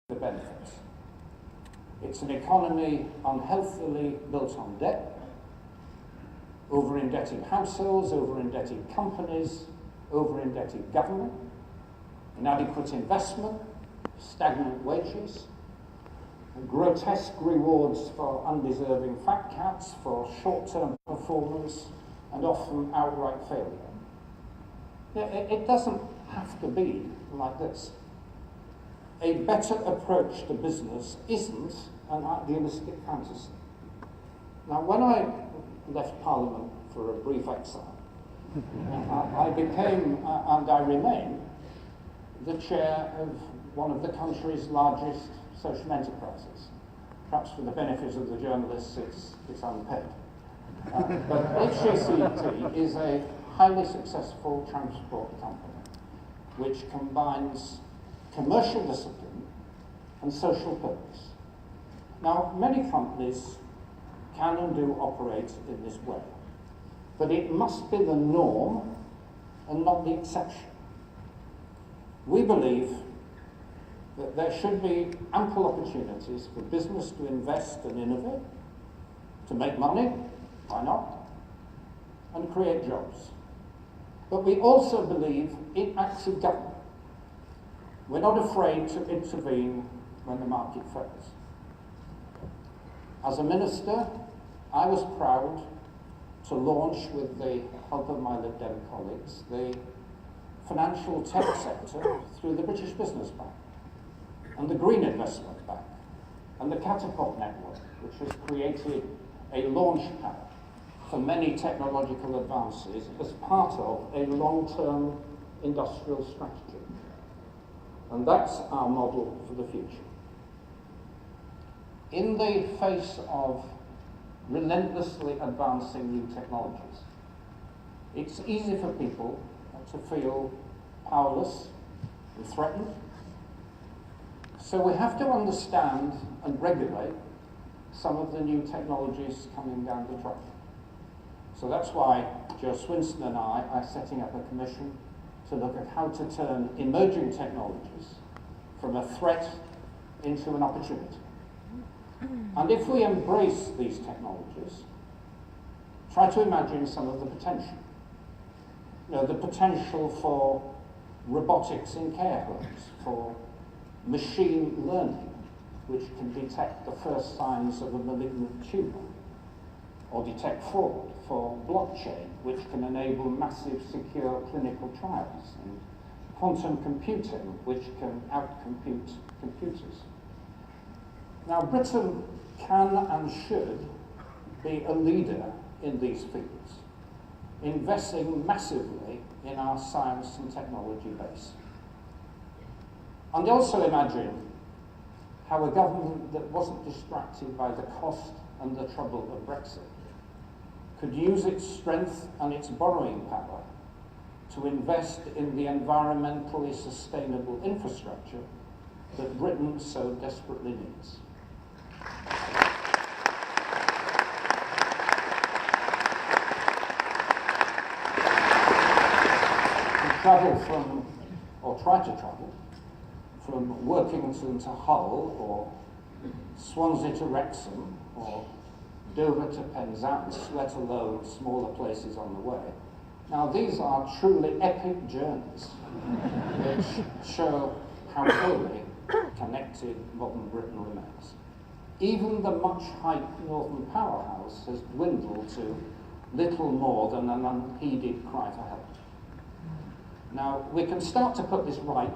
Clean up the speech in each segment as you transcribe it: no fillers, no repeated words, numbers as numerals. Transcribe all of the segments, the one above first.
the benefits. It's an economy unhealthily built on debt, over-indebted households, over-indebted companies, over-indebted government, inadequate investment, stagnant wages, grotesque rewards for undeserving fat cats, for short-term performance, and often outright failure. It doesn't have to be like this. A better approach to business isn't an idealistic fantasy. Now, when I left Parliament for a brief exile, I became, and I remain, the chair of one of the country's largest social enterprises. Perhaps for the benefit of the journalists, it's unpaid. But HACT is a highly successful transport company which combines commercial discipline and social purpose. Now, many companies can and do operate in this way, but it must be the norm and not the exception. We believe that there should be ample opportunities for business to invest and innovate, to make money, why not, and create jobs. But we also believe in active government. We're not afraid to intervene when the market fails. As a minister, I was proud to launch, with the help of my Lib Dem colleagues, the financial tech sector through the British Business Bank and the Green Investment Bank and the Catapult Network, which has created a launch pad for many technological advances as part of a long-term industrial strategy. And that's our model for the future. In the face of relentlessly advancing new technologies, it's easy for people to feel powerless and threatened. So we have to understand and regulate some of the new technologies coming down the track. So that's why Joe Swinson and I are setting up a commission to look at how to turn emerging technologies from a threat into an opportunity. And if we embrace these technologies, try to imagine some of the potential. You know, the potential for robotics in care homes, for machine learning, which can detect the first signs of a malignant tumor, or detect fraud, for blockchain, which can enable massive, secure clinical trials, and quantum computing, which can outcompute computers. Now, Britain can and should be a leader in these fields, investing massively in our science and technology base. And also imagine how a government that wasn't distracted by the cost and the trouble of Brexit could use its strength and its borrowing power to invest in the environmentally sustainable infrastructure that Britain so desperately needs. To travel from, or try to travel, from Workington to Hull, or Swansea to Wrexham, or Dover to Penzance, let alone smaller places on the way. Now, these are truly epic journeys which show how fully connected modern Britain remains. Even the much-hyped Northern Powerhouse has dwindled to little more than an unheeded cry for help. Now, we can start to put this right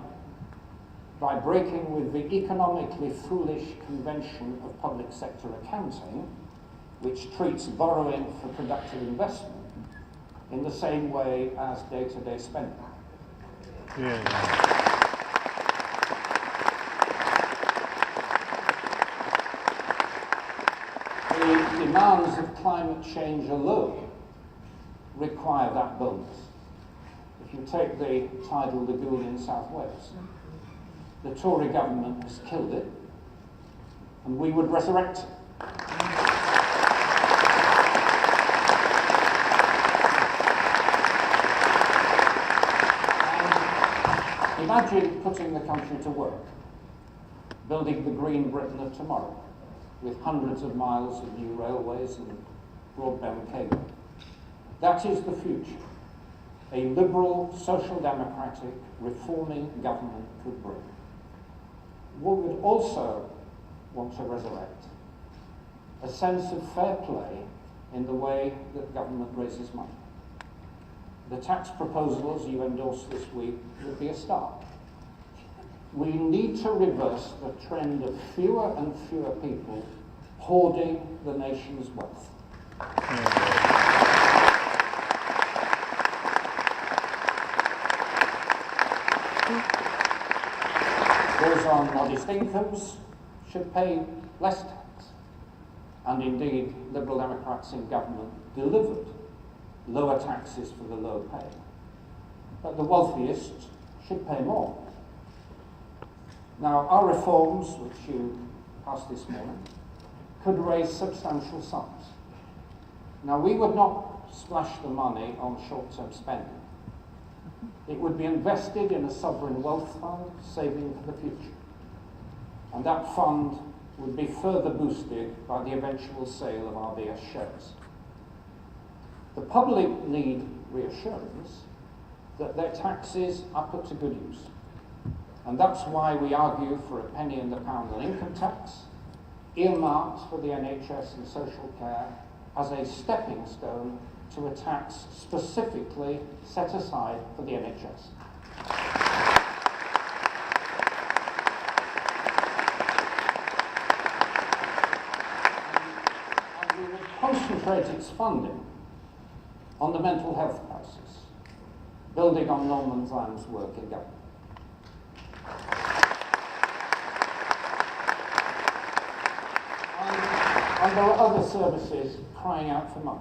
by breaking with the economically foolish convention of public sector accounting, which treats borrowing for productive investment in the same way as day-to-day spending. The demands of climate change alone require that bonus. If you take the tidal lagoon in South Wales, the Tory government has killed it, and we would resurrect it. And imagine putting the country to work, building the green Britain of tomorrow, with hundreds of miles of new railways and broadband cable. That is the future a liberal, social democratic, reforming government could bring. We would also want to resurrect a sense of fair play in the way that government raises money. The tax proposals you endorsed this week would be a start. We need to reverse the trend of fewer and fewer people hoarding the nation's wealth. Those on modest incomes should pay less tax. And indeed, Liberal Democrats in government delivered lower taxes for the low pay. But the wealthiest should pay more. Now, our reforms, which you passed this morning, could raise substantial sums. Now, we would not splash the money on short-term spending. It would be invested in a sovereign wealth fund, saving for the future. And that fund would be further boosted by the eventual sale of RBS shares. The public need reassurance that their taxes are put to good use. And that's why we argue for a penny in the pound on income tax, earmarked for the NHS and social care as a stepping stone to a tax specifically set aside for the NHS. And we will concentrate its funding on the mental health crisis, building on Norman Zim's work in government. And there are other services crying out for money.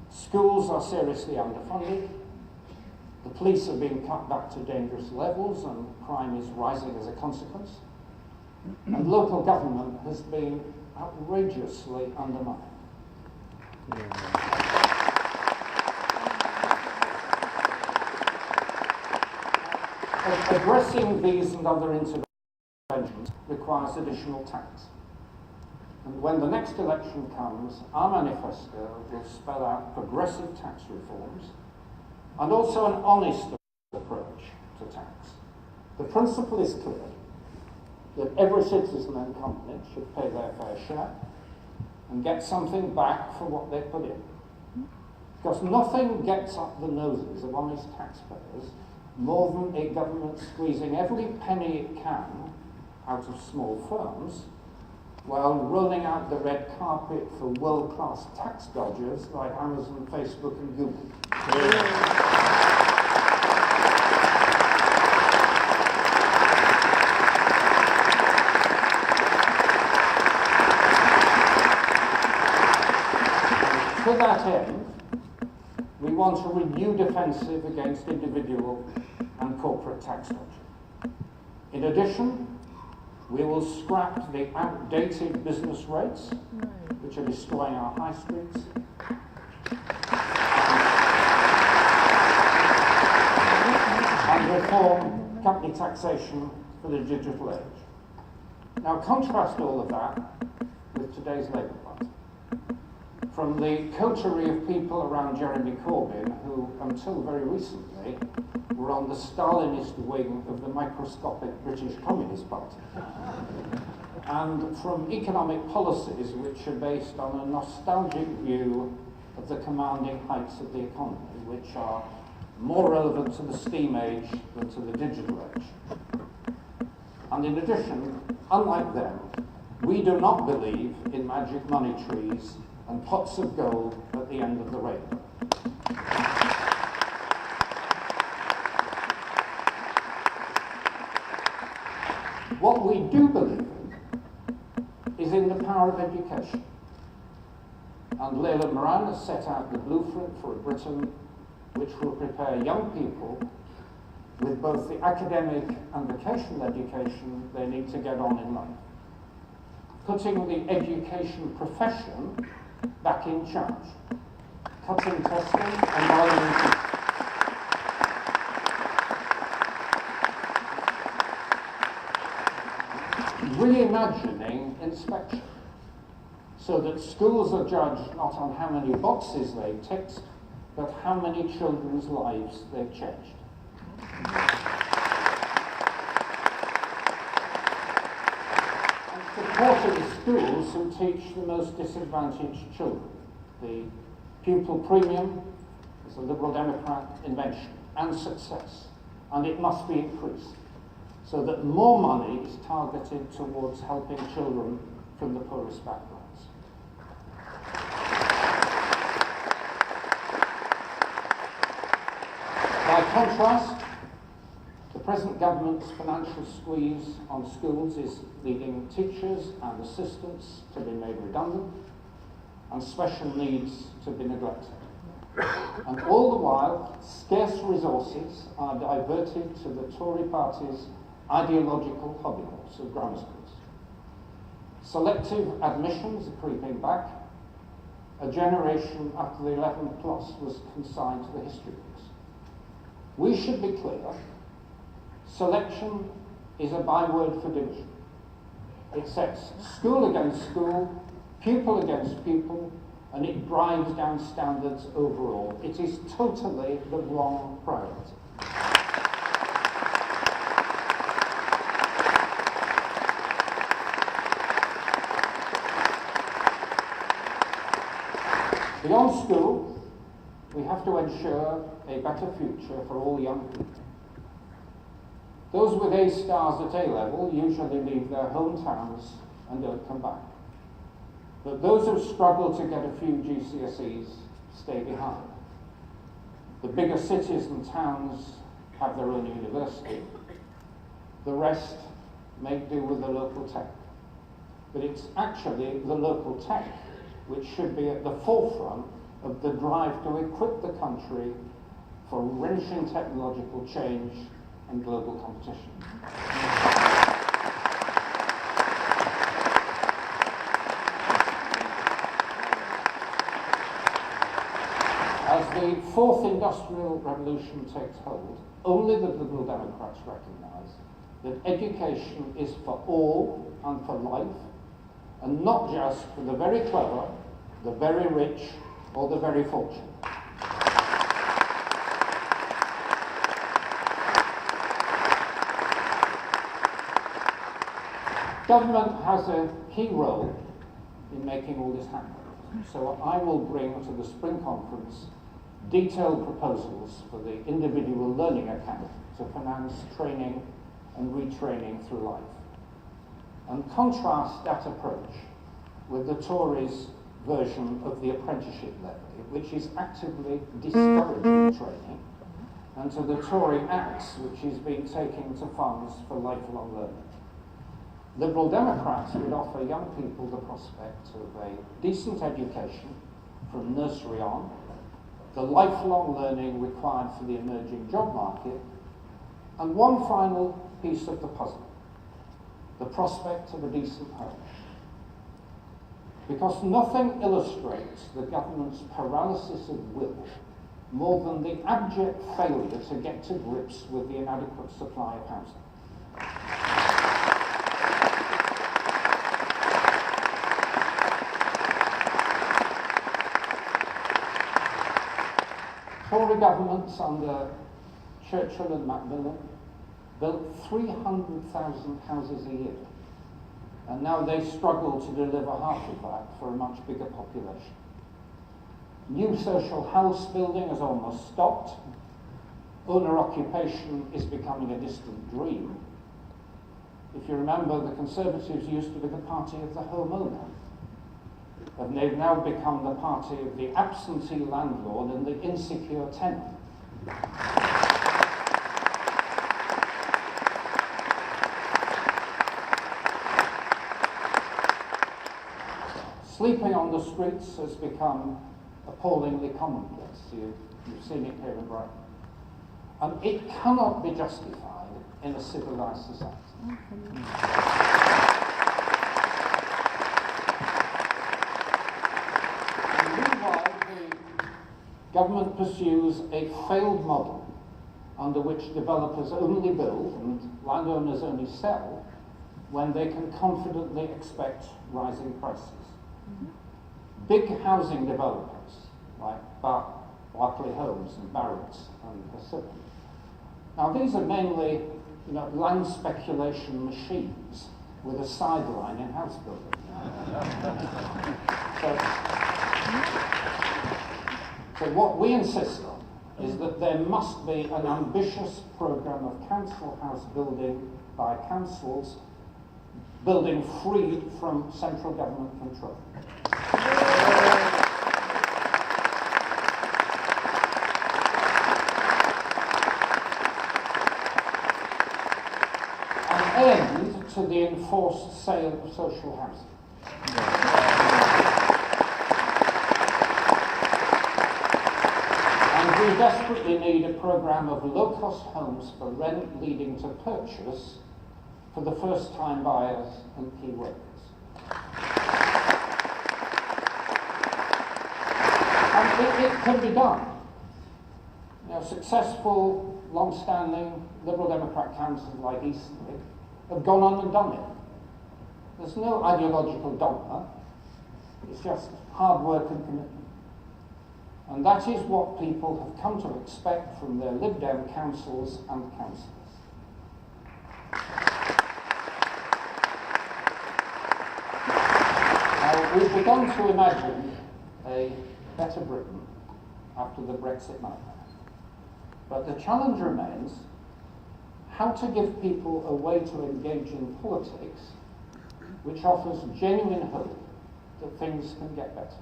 Schools are seriously underfunded. The police are being cut back to dangerous levels and crime is rising as a consequence. And local government has been outrageously undermined. Addressing these and other interventions requires additional tax. And when the next election comes, our manifesto will spell out progressive tax reforms and also an honest approach to tax. The principle is clear, that every citizen and company should pay their fair share and get something back for what they put in. Because nothing gets up the noses of honest taxpayers more than a government squeezing every penny it can out of small firms while rolling out the red carpet for world-class tax dodgers like Amazon, Facebook, and Google. To that end, we want a renewed offensive against individual and corporate tax dodging. In addition, we will scrap the outdated business rates, which are destroying our high streets, and reform company taxation for the digital age. Now, contrast all of that with today's Labour Party. From the coterie of people around Jeremy Corbyn, who, until very recently, were on the Stalinist wing of the microscopic British Communist Party, and from economic policies which are based on a nostalgic view of the commanding heights of the economy, which are more relevant to the steam age than to the digital age. And in addition, unlike them, we do not believe in magic money trees and pots of gold at the end of the rainbow. What we do believe in is in the power of education. And Layla Moran has set out the blueprint for a Britain which will prepare young people with both the academic and vocational education they need to get on in life, putting the education profession back in charge, cutting testing and volume teaching. reimagining inspection so that schools are judged not on how many boxes they ticked, but how many children's lives they've changed. And supporting schools who teach the most disadvantaged children. The pupil premium is a Liberal Democrat invention and success, and it must be increased so that more money is targeted towards helping children from the poorest backgrounds. By contrast, the present government's financial squeeze on schools is leading teachers and assistants to be made redundant and special needs to be neglected. And all the while, scarce resources are diverted to the Tory party's ideological hobby horse of grammar schools. Selective admissions are creeping back. A generation after the 11 plus was consigned to the history books. We should be clear, selection is a byword for division. It sets school against school, pupil against pupil, and it drives down standards overall. It is totally the wrong priority. Beyond school, we have to ensure a better future for all young people. Those with A stars at A level usually leave their hometowns and don't come back. But those who struggle to get a few GCSEs stay behind. The bigger cities and towns have their own university. The rest make do with the local tech. But it's actually the local tech which should be at the forefront of the drive to equip the country for wrenching technological change and global competition. As the fourth industrial revolution takes hold, only the Liberal Democrats recognise that education is for all and for life, and not just for the very clever, the very rich, or the very fortunate. Government has a key role in making all this happen. So I will bring to the Spring Conference detailed proposals for the individual learning account to finance training and retraining through life. And contrast that approach with the Tories' version of the apprenticeship levy, which is actively discouraging training, and to the Tory axe, which is being taken to funds for lifelong learning. Liberal Democrats would offer young people the prospect of a decent education from nursery on, the lifelong learning required for the emerging job market, and one final piece of the puzzle, the prospect of a decent home. Because nothing illustrates the government's paralysis of will more than the abject failure to get to grips with the inadequate supply of housing. Tory governments under Churchill and Macmillan built 300,000 houses a year, and now they struggle to deliver half of that for a much bigger population. New social house building has almost stopped. Owner occupation is becoming a distant dream. If you remember, the Conservatives used to be the party of the homeowner, and they've now become the party of the absentee landlord and the insecure tenant. Sleeping on the streets has become appallingly commonplace. You've seen it here in Brighton. And it cannot be justified in a civilised society. And meanwhile, the government pursues a failed model under which developers only build and landowners only sell when they can confidently expect rising prices. Big housing developers like Berkeley Homes and Barratt's and Pacific. Now these are mainly land speculation machines with a sideline in house building. So what we insist on is that there must be an ambitious programme of council house building by councils, building free from central government control. An end to the enforced sale of social housing. And we desperately need a programme of low-cost homes for rent leading to purchase for the first-time buyers and key workers. And it can be done. Successful, long-standing Liberal Democrat councils like Eastleigh have gone on and done it. There's no ideological dogma. It's just hard work and commitment. And that is what people have come to expect from their Lib Dem councils and councillors. Now, we've begun to imagine a better Britain after the Brexit nightmare. But the challenge remains how to give people a way to engage in politics which offers genuine hope that things can get better.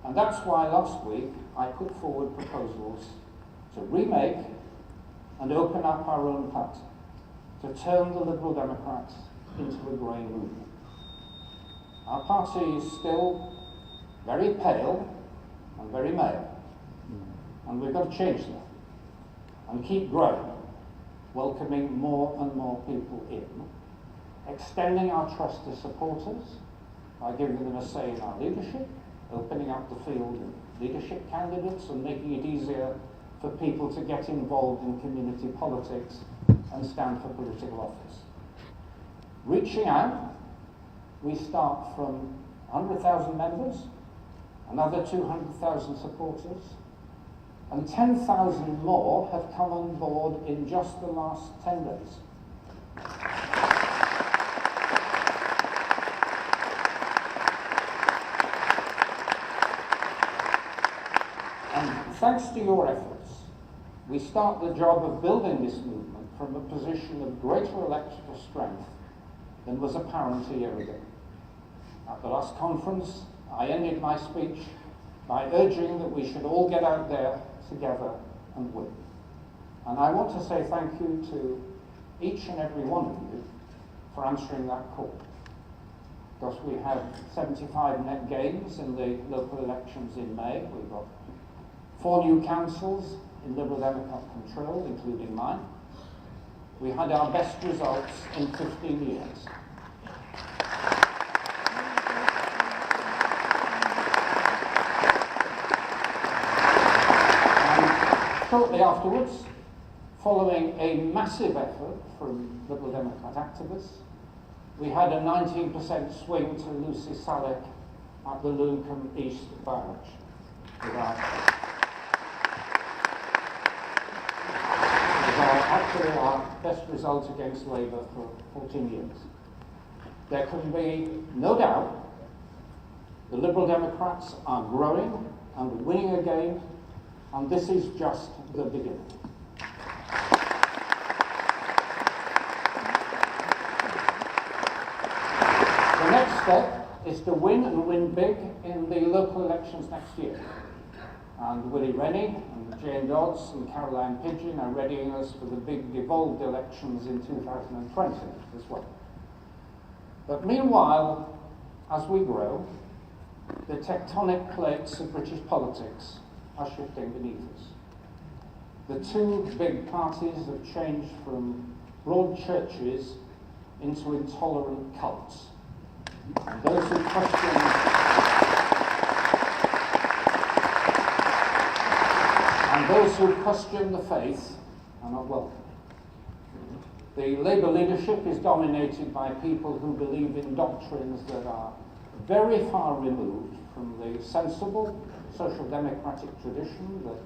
And that's why last week I put forward proposals to remake and open up our own party, to turn the Liberal Democrats into a grey movement. Our party is still very pale and very male, and we've got to change that and keep growing, welcoming more and more people in, extending our trust to supporters by giving them a say in our leadership, opening up the field of leadership candidates and making it easier for people to get involved in community politics and stand for political office. Reaching out, we start from 100,000 members, another 200,000 supporters, and 10,000 more have come on board in just the last 10 days. And thanks to your efforts, we start the job of building this movement from a position of greater electoral strength than was apparent a year ago. At the last conference, I ended my speech by urging that we should all get out there together and win. And I want to say thank you to each and every one of you for answering that call. Because we have 75 net gains in the local elections in May. We've got 4 new councils in Liberal Democrat control, including mine. We had our best results in 15 years. Shortly afterwards, following a massive effort from Liberal Democrat activists, we had a 19% swing to Lucy Salek at the Luncombe East by-election. It was actually our best result against Labour for 14 years. There can be no doubt the Liberal Democrats are growing and winning again, and this is just the beginning. The next step is to win and win big in the local elections next year. And Willie Rennie and Jane Dodds and Caroline Pidgeon are readying us for the big devolved elections in 2020 as well. But meanwhile, as we grow, the tectonic plates of British politics are shifting beneath us. The 2 big parties have changed from broad churches into intolerant cults. And those who question the faith are not welcome. The Labour leadership is dominated by people who believe in doctrines that are very far removed from the sensible social democratic tradition that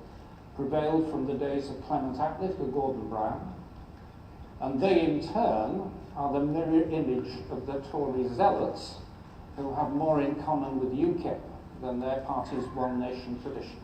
prevailed from the days of Clement Attlee to Gordon Brown. And they, in turn, are the mirror image of the Tory zealots who have more in common with UKIP than their party's one nation traditions.